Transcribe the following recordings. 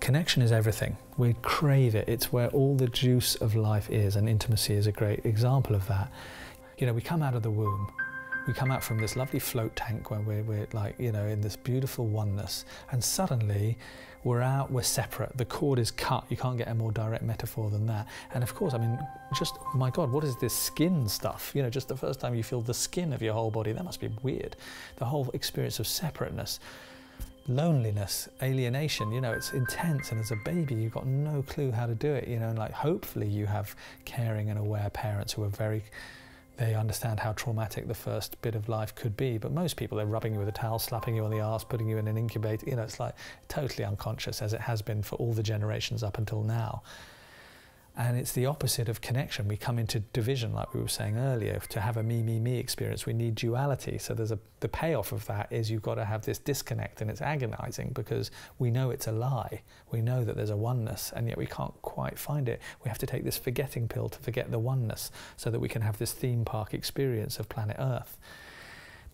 Connection is everything. We crave it. It's where all the juice of life is, and intimacy is a great example of that. You know, we come out of the womb. We come out from this lovely float tank where we're like, you know, in this beautiful oneness, and suddenly we're out, we're separate. The cord is cut. You can't get a more direct metaphor than that. And of course, I mean, just, my God, what is this skin stuff? You know, just the first time you feel the skin of your whole body, that must be weird. The whole experience of separateness, loneliness, alienation, you know, it's intense. And as a baby, you've got no clue how to do it, you know, and like, hopefully you have caring and aware parents who are they understand how traumatic the first bit of life could be. But most people, they're rubbing you with a towel, slapping you on the arse, putting you in an incubator. You know, it's like totally unconscious, as it has been for all the generations up until now. And it's the opposite of connection. We come into division, like we were saying earlier. To have a me, me, me experience, we need duality. So the payoff of that is you've got to have this disconnect, and it's agonizing because we know it's a lie. We know that there's a oneness, and yet we can't quite find it. We have to take this forgetting pill to forget the oneness so that we can have this theme park experience of planet Earth.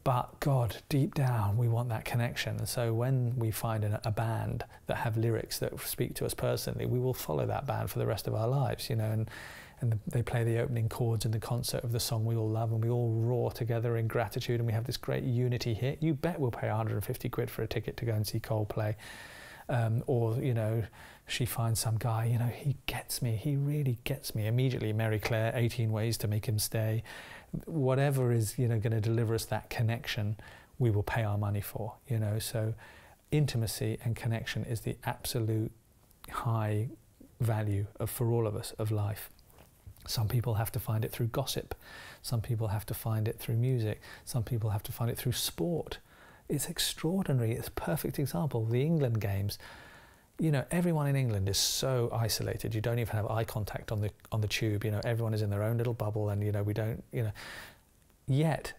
But God, deep down, we want that connection. And so when we find a band that have lyrics that speak to us personally, we will follow that band for the rest of our lives, you know, and they play the opening chords in the concert of the song we all love, and we all roar together in gratitude, and we have this great unity hit. You bet we'll pay 150 quid for a ticket to go and see Coldplay. Or, you know, she finds some guy, you know, he gets me, he really gets me. Immediately, Mary Claire, 18 ways to make him stay. Whatever is, you know, going to deliver us that connection, we will pay our money for, you know. So intimacy and connection is the absolute high value for all of us of life. Some people have to find it through gossip. Some people have to find it through music. Some people have to find it through sport. It's extraordinary. It's a perfect example. The England games, you know, everyone in England is so isolated. You don't even have eye contact on the tube. You know, everyone is in their own little bubble, and, you know, we don't, you know. Yet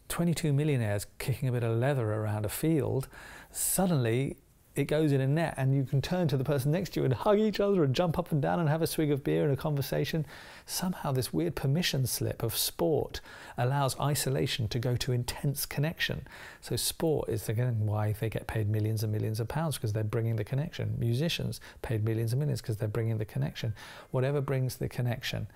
22 millionaires kicking a bit of leather around a field, suddenly it goes in a net, and you can turn to the person next to you and hug each other and jump up and down and have a swig of beer and a conversation. Somehow this weird permission slip of sport allows isolation to go to intense connection. So sport is, again, why they get paid millions and millions of pounds, because they're bringing the connection. Musicians paid millions and millions because they're bringing the connection. Whatever brings the connection.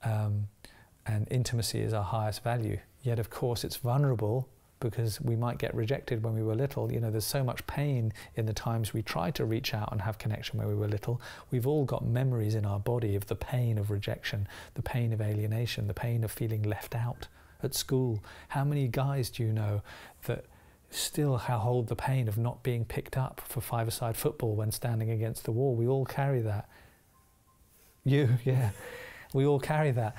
And intimacy is our highest value. Yet, of course, it's vulnerable, because we might get rejected when we were little. You know, there's so much pain in the times we tried to reach out and have connection when we were little. We've all got memories in our body of the pain of rejection, the pain of alienation, the pain of feeling left out at school. How many guys do you know that still hold the pain of not being picked up for five-a-side football when standing against the wall? We all carry that. You, yeah, we all carry that.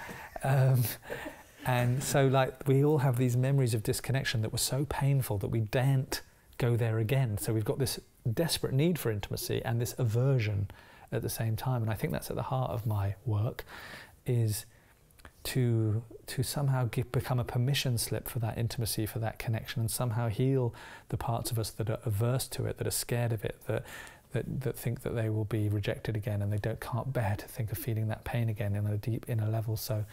And so, like, we all have these memories of disconnection that were so painful that we daren't go there again. So we've got this desperate need for intimacy and this aversion at the same time. And I think that's at the heart of my work, is to somehow become a permission slip for that intimacy, for that connection, and somehow heal the parts of us that are averse to it, that are scared of it, that think that they will be rejected again, and they can't bear to think of feeling that pain again in a deep inner level. So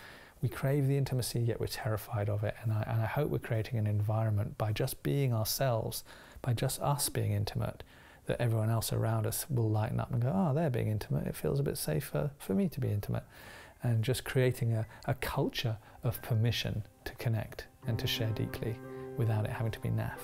we crave the intimacy, yet we're terrified of it. And I hope we're creating an environment, by just being ourselves, by just us being intimate, that everyone else around us will lighten up and go, oh, they're being intimate. It feels a bit safer for me to be intimate. And just creating a culture of permission to connect and to share deeply without it having to be naff.